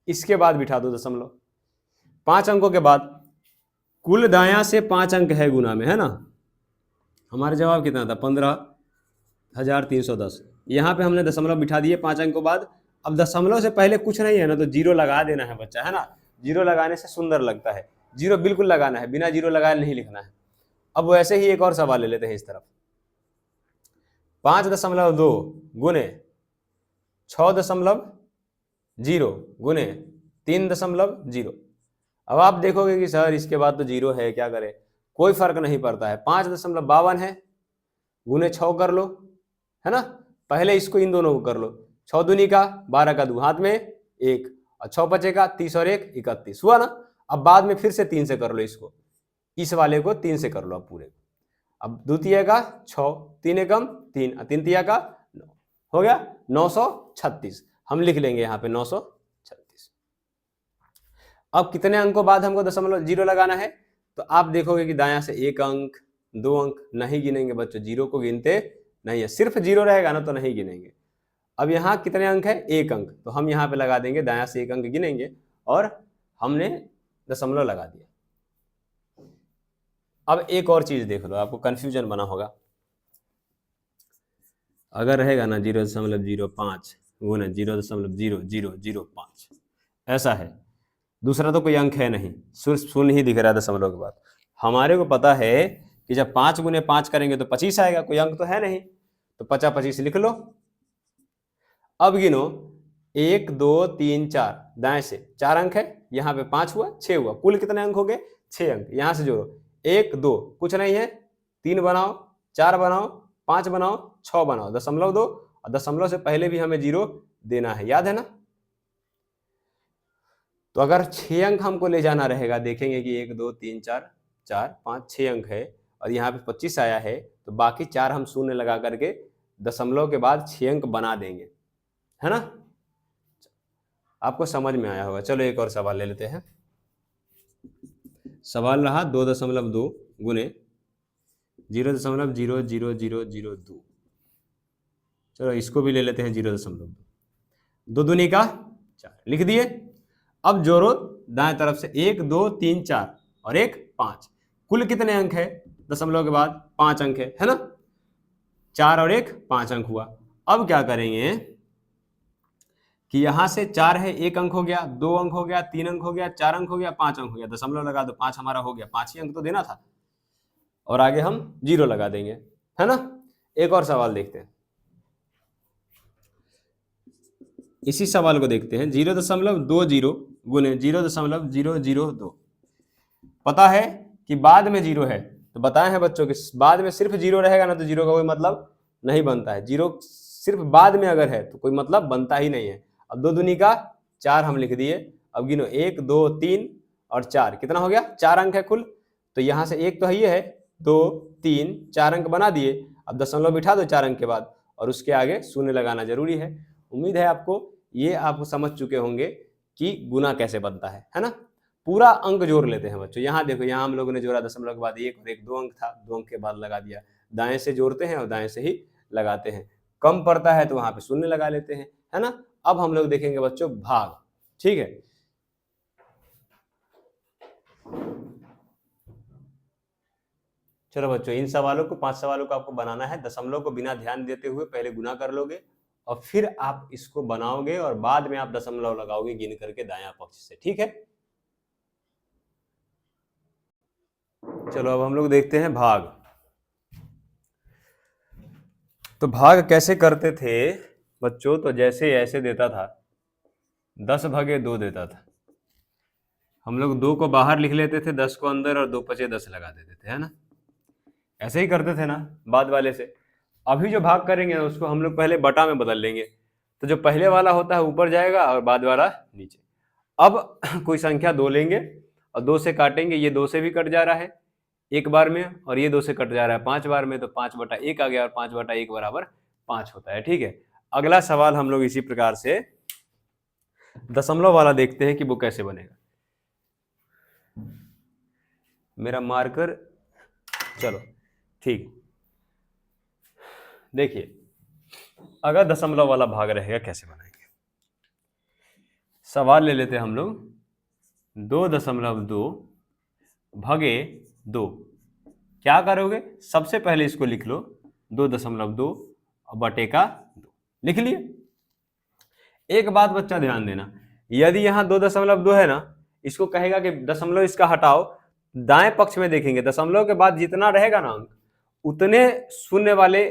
इसके बाद बिठा दो दशमलव। 5 अंकों के बाद कुल दायां से 5 अंक है गुना में, है ना। हमारा जवाब कितना था, 15,310। यहाँ पे हमने दशमलव बिठा दिए 5 अंक के बाद। अब दशमलव से पहले कुछ नहीं है ना, तो जीरो लगा देना है बच्चा, है ना। जीरो लगाने से सुंदर लगता है, जीरो बिल्कुल लगाना है, बिना जीरो लगाए नहीं लिखना है। अब वैसे ही एक और सवाल ले लेते हैं इस तरफ। 5.2 गुने 6.0 गुने 3.0। अब आप देखोगे कि सर इसके बाद तो जीरो है, क्या करें, कोई फर्क नहीं पड़ता है। 5.52 है, गुने 6 कर लो, है ना। पहले इसको इन दोनों को कर लो, 6 दूनी का 12 का 2 हाथ में 1, और 6 बचेगा 30 और 1 31 हुआ ना। अब बाद में फिर से 3 से कर लो इसको, इस वाले को 3 से कर लो अब पूरे। अब द्वितीय का 6, 3 एकम 3, तृतीया का 9, हो गया 936। हम लिख लेंगे यहाँ पे 936। अब कितने अंकों बाद हमको दशमलव जीरो लगाना है, तो आप देखोगे कि दायां से 1 अंक 2 अंक नहीं गिनेंगे बच्चों, जीरो को गिनते नहीं है, सिर्फ जीरो रहेगा ना तो नहीं गिनेंगे। अब यहाँ कितने अंक है, 1 अंक, तो हम यहाँ पे लगा देंगे, दायां से 1 अंक गिनेंगे और हमने दशमलव लगा दिया। अब एक और चीज देख लो, आपको कंफ्यूजन बना होगा। अगर रहेगा ना 0.05 गुने 0.0005, ऐसा है, दूसरा तो कोई अंक है नहीं, शून्य ही दिख रहा है दशमलव के बाद। हमारे को पता है कि जब 5 गुने 5 करेंगे तो 25 आएगा, कोई अंक तो है नहीं, तो 50 25 लिख लो। अब गिनो 1 2 3 4, दाएं से 4 अंक है, यहाँ पे 5 हुआ 6 हुआ, कुल कितने अंक हो गए, 6 अंक। यहाँ से जोड़ो 1 2 कुछ नहीं है, 3 बनाओ 4 बनाओ 5 बनाओ 6 बनाओ, दशमलव दो, और दशमलव से पहले भी हमें जीरो देना है, याद है ना। तो अगर 6 अंक हमको ले जाना रहेगा, देखेंगे कि 1 2 3 4 4 5 6 अंक है और यहाँ पे 25 आया है, तो बाकी 4 हम शून्य लगा करके दशमलव के बाद 6 अंक बना देंगे, है ना। आपको समझ में आया होगा। चलो एक और सवाल ले लेते हैं। सवाल रहा 2.2 गुने 0.00002। चलो इसको भी ले लेते हैं 0.2, 2 दूनी का 4 लिख दिए। अब जोड़ो दाएं तरफ से 1 2 3 4 और 1 5, कुल कितने अंक है, दशमलव के बाद 5 अंक है ना। 4 और 1 5 अंक हुआ। अब क्या करेंगे कि यहां से 4 है, 1 अंक हो गया, 2 अंक हो गया, 3 अंक हो गया, 4 अंक हो गया, 5 अंक हो गया, दशमलव लगा दो, 5 हमारा हो गया, 5 ही अंक तो देना था, और आगे हम जीरो लगा देंगे, है ना। एक और सवाल देखते हैं, इसी सवाल को देखते हैं। 0.20 गुने 0.002। पता है कि बाद में जीरो है, तो बताए हैं बच्चों कि बाद में सिर्फ जीरो रहेगा ना तो जीरो का कोई मतलब नहीं बनता है। जीरो सिर्फ बाद में अगर है तो कोई मतलब बनता ही नहीं है। अब 2 दूनी का 4 हम लिख दिए। अब गिनो 1 2 3 और 4, कितना हो गया, 4 अंक है कुल। तो यहाँ से 1 तो है, ये है 2 3 4 अंक बना दिए। अब दशमलव बिठा दो 4 अंक के बाद, और उसके आगे शून्य लगाना जरूरी है। उम्मीद है आपको ये आप समझ चुके होंगे कि गुना कैसे बनता है ना। पूरा अंक जोड़ लेते हैं बच्चों। यहाँ देखो, यहाँ हम लोगों ने जोड़ा दशमलव के बाद 1 और 1 2 अंक था, 2 अंक के बाद लगा दिया। दाएं से जोड़ते हैं और दाएं से ही लगाते हैं। कम पड़ता है तो वहां पे शून्य लगा लेते हैं, है ना। अब हम लोग देखेंगे बच्चों भाग, ठीक है। चलो बच्चों, इन सवालों को 5 सवालों को आपको बनाना है। दशमलव को बिना ध्यान देते हुए पहले गुना कर लोगे और फिर आप इसको बनाओगे और बाद में आप दशमलव लगाओगे गिन करके दायां पक्ष से, ठीक है। चलो अब हम लोग देखते हैं भाग। तो भाग कैसे करते थे बच्चों, तो जैसे ऐसे देता था 10/2 देता था, हम लोग 2 को बाहर लिख लेते थे, 10 को अंदर, और 2 पचे 10 लगा देते थे, है ना। ऐसे ही करते थे ना बाद वाले से। अभी जो भाग करेंगे उसको हम लोग पहले बटा में बदल लेंगे, तो जो पहले वाला होता है ऊपर जाएगा और बाद वाला नीचे। अब कोई संख्या 2 लेंगे और 2 से काटेंगे, ये 2 से भी कट जा रहा है एक बार में, और ये 2 से कट जा रहा है 5 बार में, तो 5/1 आ गया, और 5/1 बराबर 5 होता है, ठीक है। अगला सवाल हम लोग इसी प्रकार से दशमलव वाला देखते हैं कि वो कैसे बनेगा। मेरा मार्कर, चलो ठीक। देखिए अगर दशमलव वाला भाग रहेगा कैसे बनाएंगे। सवाल ले लेते हैं हम लोग, 2.2 भागे 2। क्या करोगे, सबसे पहले इसको लिख लो 2.2 बटे का 2, लिख लिए। एक बात बच्चा ध्यान देना, यदि यहां 2.2 है ना, इसको कहेगा कि दशमलव इसका हटाओ, दाएं पक्ष में देखेंगे दशमलव के बाद जितना रहेगा ना अंक, उतने शून्य वाले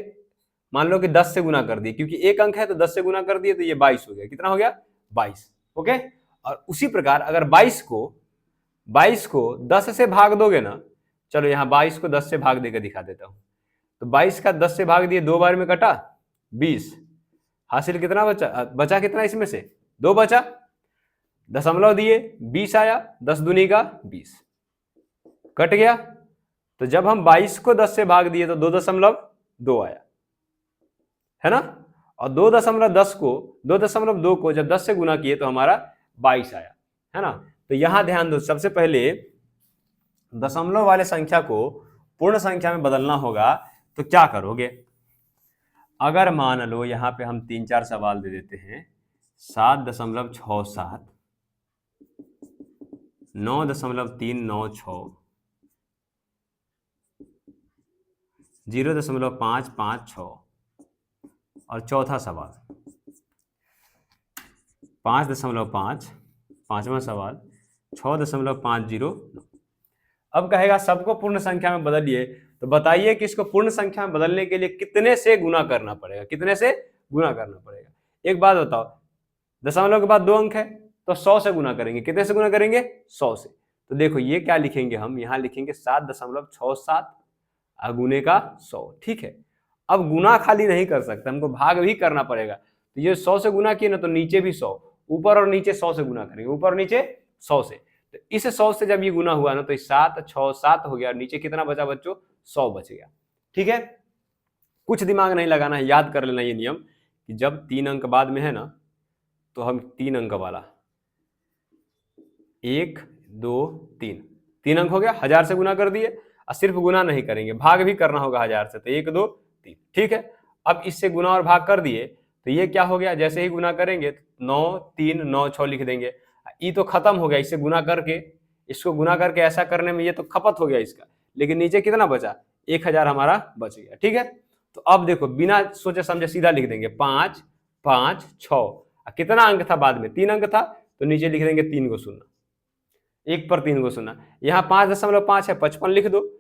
मान लो कि 10 से गुना कर दिए, क्योंकि एक अंक है तो 10 से गुना कर दिए तो ये 22 हो गया। कितना हो गया, 22। ओके। और उसी प्रकार अगर 22 को 10 से भाग दोगे ना, चलो यहां 22 को 10 से भाग देकर दिखा देता हूं। तो 22 का 10 से भाग दिए, 2 बार में कटा 20, हासिल कितना बचा, बचा कितना इसमें से 2 बचा, दशमलव दिए 20 आया, 10 दूनी का 20 कट गया। तो जब हम 22 को 10 से भाग दिए तो 2.2 आया, है ना। और 2.2 को जब 10 से गुना किए तो हमारा 22 आया, है ना। तो यहां ध्यान दो, सबसे पहले दशमलव वाले संख्या को पूर्ण संख्या में बदलना होगा। तो क्या करोगे, अगर मान लो यहां पे हम 3-4 सवाल दे देते हैं, 7.67, 9.396, 0.556 और चौथा सवाल 5.5, पांचवा सवाल 6.509। अब कहेगा सबको पूर्ण संख्या में बदलिए, तो बताइए कि इसको पूर्ण संख्या में बदलने के लिए कितने से गुना करना पड़ेगा, कितने से गुना करना पड़ेगा। एक बात बताओ, दशमलव के बाद 2 अंक है तो 100 से गुना करेंगे, कितने से गुना करेंगे, 100 से। तो देखो ये क्या लिखेंगे हम, यहां लिखेंगे 7.67 गुने का 100, ठीक है। अब गुना खाली नहीं कर सकते, हमको भाग भी करना पड़ेगा। तो ये 100 से गुना किए ना, तो नीचे भी 100, ऊपर और नीचे 100 से गुना करेंगे, ऊपर और नीचे 100 से। तो इस 100 से जब ये गुना हुआ ना, तो 7 6 7 हो गया, और नीचे कितना बचा बच्चों, 100 बच गया, ठीक है। कुछ दिमाग नहीं लगाना है, याद कर लेना ये नियम कि जब 3 अंक बाद में है ना, तो हम 3 अंक वाला 1 2 3 अंक हो गया, 1000 से गुना कर दिए। और सिर्फ गुना नहीं करेंगे, भाग भी करना होगा 1000 से, तो 1 2 3, ठीक है। अब इससे गुना और भाग कर दिए तो ये क्या हो गया, जैसे ही गुना करेंगे 9 3 9 6 लिख देंगे। ये तो खत्म हो गया, इससे गुना करके, इसको गुना करके ऐसा करने में ये तो खपत हो गया इसका, लेकिन नीचे कितना बचा, 1000 हमारा बच गया, ठीक है। तो अब देखो बिना सोचे समझे सीधा लिख देंगे 5 5 6। कितना अंक था बाद में, 3 अंक था, तो नीचे लिख देंगे 3 को शून्य, 1 पर 3 को शून्य। यहाँ 5.5 है, 55 लिख दो।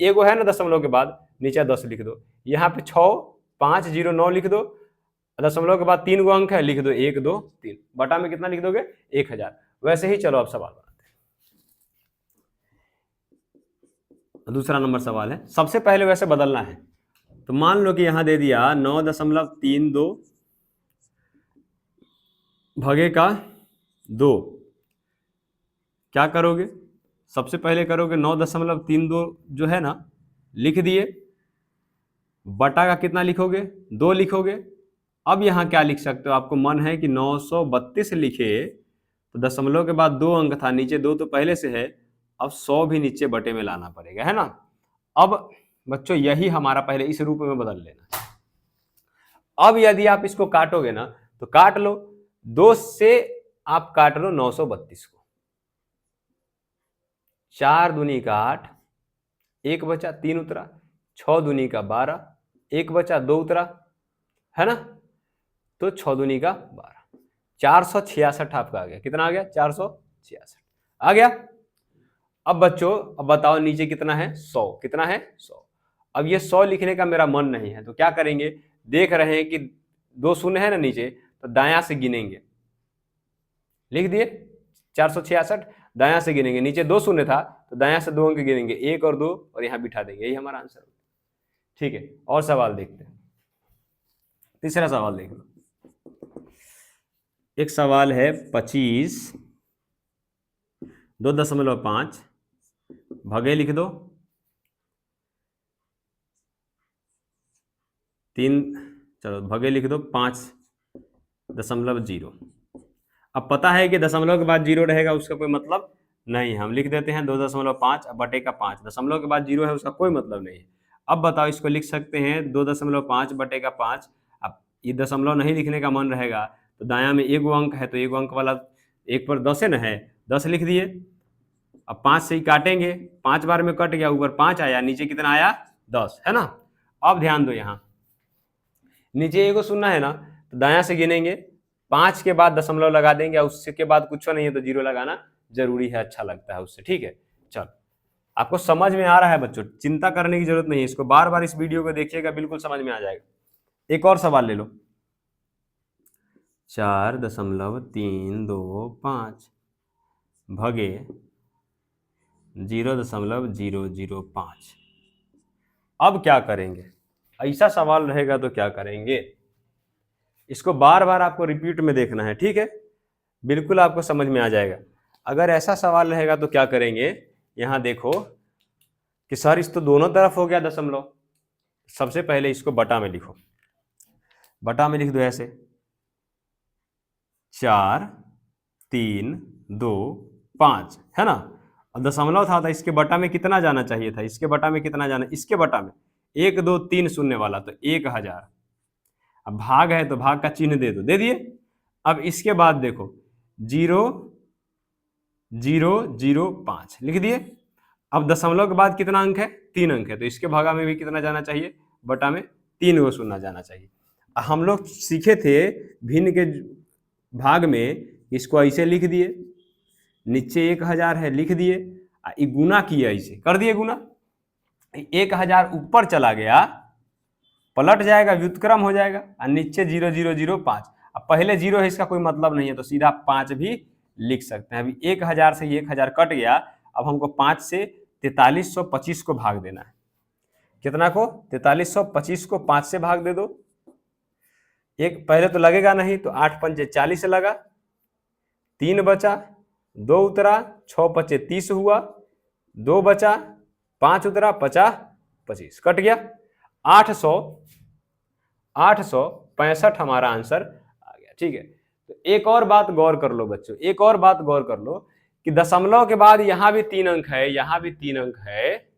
एगो है ना दशमलव के बाद, नीचे 10 लिख दो। यहाँ पे 6 5 0 9 लिख दो, दशमलव के बाद 3 गो अंक है, लिख दो 1 2 3, बटा में कितना लिख दोगे, 1000। वैसे ही चलो अब सवाल बनाते हैं। दूसरा नंबर सवाल है, सबसे पहले वैसे बदलना है। तो मान लो कि यहां दे दिया 9.32 भगे का 2। क्या करोगे, सबसे पहले करोगे 9.32 जो है ना, लिख दिए, बटा का कितना लिखोगे, 2 लिखोगे। अब यहां क्या लिख सकते हो, आपको मन है कि 932 लिखे, तो दशमलव के बाद 2 अंक था, नीचे 2 तो पहले से है, अब 100 भी नीचे बटे में लाना पड़ेगा, है ना। अब बच्चों यही हमारा पहले इस रूप में बदल लेना। अब यदि आप इसको काटोगे ना, तो काट लो, 2 से आप काट लो 932 को, 4 दूनी का 8, 1 बचा, 3 उतरा, 6 दूनी का 12, 1 बचा, 2 उतरा, है ना। तो 6 दूनी का 12, 466 आपका आ गया। कितना आ गया, 466 आ गया। अब बच्चों अब बताओ नीचे कितना है, 100, कितना है 100। अब ये 100 लिखने का मेरा मन नहीं है, तो क्या करेंगे, देख रहे हैं कि 2 शून्य है ना नीचे, तो दायां से गिनेंगे, लिख दिए 466, दायां से गिनेंगे, नीचे 2 शून्य था तो दायां से 2 अंक गिनेंगे, 1 और 2, और यहां बिठा देंगे, यही हमारा आंसर होगा, ठीक है। और सवाल देखते हैं, तीसरा सवाल देख लो। एक सवाल है 25, 2.5 भगे लिख दो 3, चलो भगे लिख दो 5.0। अब पता है कि दशमलव के बाद जीरो रहेगा, उसका कोई मतलब नहीं है, हम लिख देते हैं 2.5 बटे का 5। दशमलव के बाद जीरो है, उसका कोई मतलब नहीं है। अब बताओ, इसको लिख सकते हैं 2.5 बटे का 5। अब ये दशमलव नहीं लिखने का मन रहेगा तो दायां में एगो अंक है, तो एगो अंक वाला एक पर 10 है ना, है 10 लिख दिए। अब 5 से ही काटेंगे, 5 बार में कट गया, ऊपर 5 आया, नीचे कितना आया 10, है ना। अब ध्यान दो, यहाँ नीचे एगो शून्य है ना, तो दायां से गिनेंगे, 5 के बाद दशमलव लगा देंगे, उसके के बाद कुछ नहीं है तो जीरो लगाना जरूरी है, अच्छा लगता है उससे, ठीक है। चलो, आपको समझ में आ रहा है बच्चों, चिंता करने की जरूरत नहीं है, इसको बार बार इस वीडियो को देखिएगा, बिल्कुल समझ में आ जाएगा। एक और सवाल ले लो, 4.325 भगे 0.005। अब क्या करेंगे, ऐसा सवाल रहेगा तो क्या करेंगे, इसको बार बार आपको रिपीट में देखना है, ठीक है, बिल्कुल आपको समझ में आ जाएगा। अगर ऐसा सवाल रहेगा तो क्या करेंगे, यहां देखो कि सर इस तो दोनों तरफ हो गया दशमलव, सबसे पहले इसको बटा में लिखो, बटा में लिख दो ऐसे 4 3 2 5, है ना। और दशमलव था तो इसके बटा में कितना जाना चाहिए था, इसके बटा में कितना जाना, इसके बटा में 1 2 3 शून्य वाला, तो 1000। अब भाग है तो भाग का चिन्ह दे दो, दे दिए। अब इसके बाद देखो 0.005 लिख दिए। अब दशमलव के बाद कितना अंक है, 3 अंक है, तो इसके भागा में भी कितना जाना चाहिए, बटा में 3 गो शून्य जाना चाहिए। हम लोग सीखे थे भिन्न के भाग में, इसको ऐसे लिख दिए, नीचे 1000 है लिख दिए, गुना किया, ऐसे कर दिए गुना, 1000 ऊपर चला गया, पलट जाएगा, व्युत्क्रम हो जाएगा, और नीचे 0.005। अब पहले जीरो है, इसका कोई मतलब नहीं है, तो सीधा 5 भी लिख सकते हैं। अभी 1000 से 1000 कट गया, अब हमको 5 से 4325 को भाग देना है। कितना को, 4325 को 5 से भाग दे दो। एक पहले तो लगेगा नहीं, तो 8 पंचे 40 लगा, 3 बचा, 2 उतरा, 6 पचे 30 हुआ, 2 बचा, 5 उतरा, 50 25 कट गया, 865 हमारा आंसर आ गया, ठीक है। तो एक और बात गौर कर लो बच्चों, एक और बात गौर कर लो कि दशमलव के बाद यहां भी 3 अंक है, यहां भी 3 अंक है,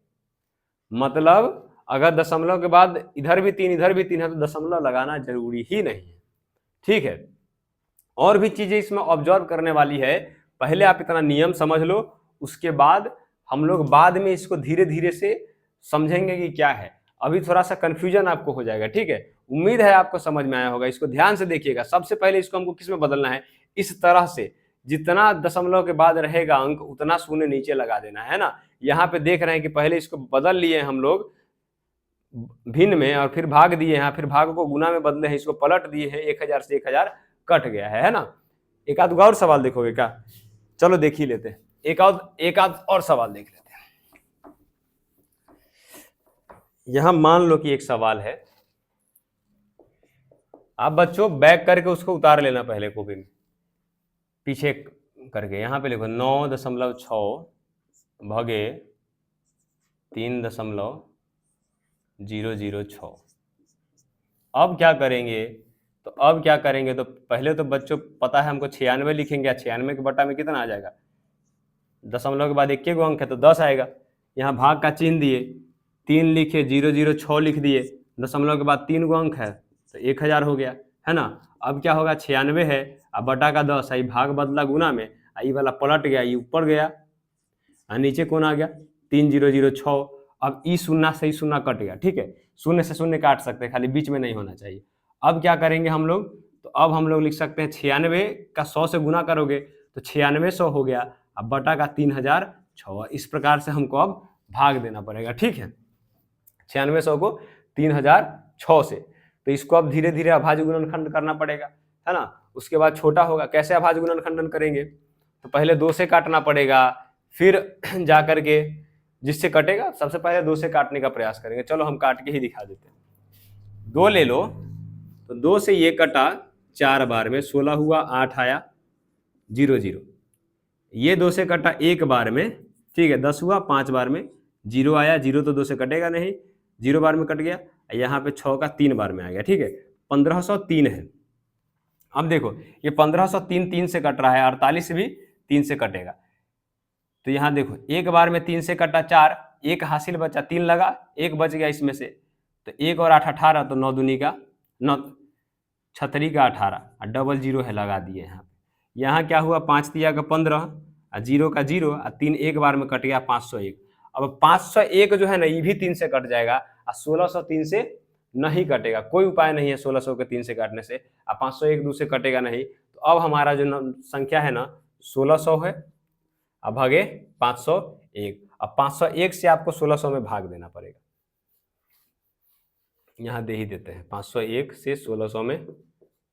मतलब अगर दशमलव के बाद इधर भी 3 इधर भी 3 है तो दशमलव लगाना जरूरी ही नहीं है, ठीक है। और भी चीजें इसमें ऑब्जर्व करने वाली है, पहले आप इतना नियम समझ लो, उसके बाद हम लोग बाद में इसको धीरे धीरे से समझेंगे कि क्या है। अभी थोड़ा सा कंफ्यूजन आपको हो जाएगा, ठीक है। उम्मीद है आपको समझ में आया होगा, इसको ध्यान से देखिएगा। सबसे पहले इसको हमको किस में बदलना है, इस तरह से, जितना दशमलव के बाद रहेगा अंक उतना शून्य नीचे लगा देना है ना। यहाँ पे देख रहे हैं कि पहले इसको बदल लिए हम लोग भिन्न में, और फिर भाग दिए हैं, फिर भाग को गुना में बदले हैं, इसको पलट दिए हैं, 1000 से 1000 कट गया है ना। एक आध और सवाल देखोगे क्या, चलो देख ही लेते हैं, एक आध और सवाल देख लेते हैं। यहां मान लो कि एक सवाल है, आप बच्चों बैक करके उसको उतार लेना पहले कॉपी में, पीछे करके यहां पे लिखो 9.6 भगे 3.006। अब क्या करेंगे, तो अब क्या करेंगे, तो पहले तो बच्चों पता है हमको 96 लिखेंगे, 96 के बटा में कितना आ जाएगा, दशमलव के बाद 1 अंक है तो 10 आएगा। यहाँ भाग का चिन्ह दिए, 3 लिखे, 006 लिख दिए, दशमलव के बाद 3 अंक है तो 1000 हो गया, है ना। अब क्या होगा, 96 है, अब बटा का 10, आई भाग बदला गुना में, आई वाला पलट गया, ये ऊपर गया, नीचे कौन आ गया 3006। अब ई शून्य से ही शून्य कट गया, ठीक है, शून्य से शून्य काट सकते हैं, खाली बीच में नहीं होना चाहिए। अब क्या करेंगे हम लोग, तो अब हम लोग लिख सकते हैं 96 का 100 से गुना करोगे तो 9600 हो गया, अब बटा का 3006। इस प्रकार से हमको अब भाग देना पड़ेगा, ठीक है, 9600 को 3006 से। तो इसको अब धीरे धीरे अभाज्य गुणनखंड करना पड़ेगा, है ना। उसके बाद छोटा होगा, कैसे अभाज्य गुणनखंडन करेंगे, तो पहले 2 से काटना पड़ेगा, फिर जा करके जिससे कटेगा सबसे पहले 2 से काटने का प्रयास करेंगे। चलो हम काट के ही दिखा देते हैं। 2 ले लो, तो 2 से ये कटा 4 बार में, 16 हुआ, 8 आया, 0 ये 2 से कटा 1 बार में, ठीक है, 10 हुआ, 5 बार में 0 आया, 0 तो 2 से कटेगा नहीं, 0 बार में कट गया, यहाँ पे 6 का 3 बार में आ गया, ठीक है, 1503 है। अब देखो ये 1503 3 से कट रहा है, 48 भी 3 से कटेगा। तो यहाँ देखो एक बार में 3 से कटा 4, एक हासिल बचा, 3 लगा, एक बच गया इसमें से। तो 1 और 8 18, तो 9 दूनी का 9, 6 का 18 और डबल जीरो है लगा दिए यहाँ पे। यहाँ क्या हुआ 5 तिया का 15 और 0 का 0 और 3 एक बार में कट गया 501। अब 501 जो है ना ये भी 3 से कट जाएगा और 1603 से नहीं कटेगा। कोई उपाय नहीं है 1600 के 3 से काटने से, और 501 2 से कटेगा नहीं। तो अब हमारा जो संख्या है ना 1600 है, अब भागे 501। अब 501 से आपको 1600 में भाग देना पड़ेगा। यहाँ दे ही देते हैं, 501 से 1600 में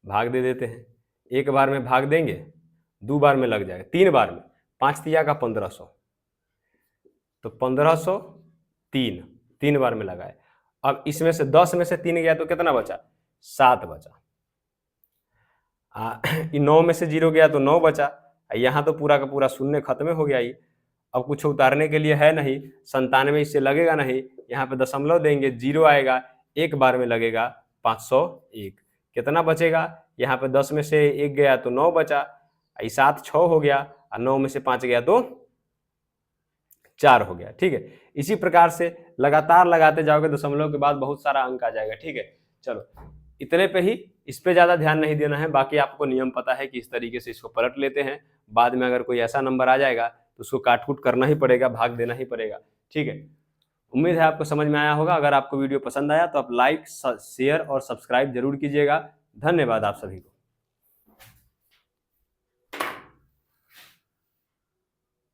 भाग दे देते हैं। एक बार में भाग देंगे, 2 बार में लग जाएगा, 3 बार में। 5 तिया का 1500, तो 1500 3 बार में लगाए। अब इसमें से 10 में से 3 गया तो कितना बचा 7 बचा। 9 में से 0 गया तो 9 बचा। यहाँ तो पूरा का पूरा शून्य खत्म हो गया। अब कुछ उतारने के लिए है नहीं, 97 इससे लगेगा नहीं। यहाँ पे दशमलव देंगे, 0 आएगा, एक बार में लगेगा 501। कितना बचेगा, यहाँ पे 10 में से 1 गया तो 9 बचा, 7 6 हो गया, और 9 में से 5 गया तो 4 हो गया। ठीक है, इसी प्रकार से लगातार लगाते जाओगे, दशमलव के बाद बहुत सारा अंक आ जाएगा। ठीक है, चलो इतने पे ही, इस पे ज्यादा ध्यान नहीं देना है। बाकी आपको नियम पता है कि इस तरीके से इसको पलट लेते हैं। बाद में अगर कोई ऐसा नंबर आ जाएगा तो उसको काट कूट करना ही पड़ेगा, भाग देना ही पड़ेगा। ठीक है, उम्मीद है आपको समझ में आया होगा। अगर आपको वीडियो पसंद आया तो आप लाइक, शेयर और सब्सक्राइब जरूर कीजिएगा। धन्यवाद आप सभी को।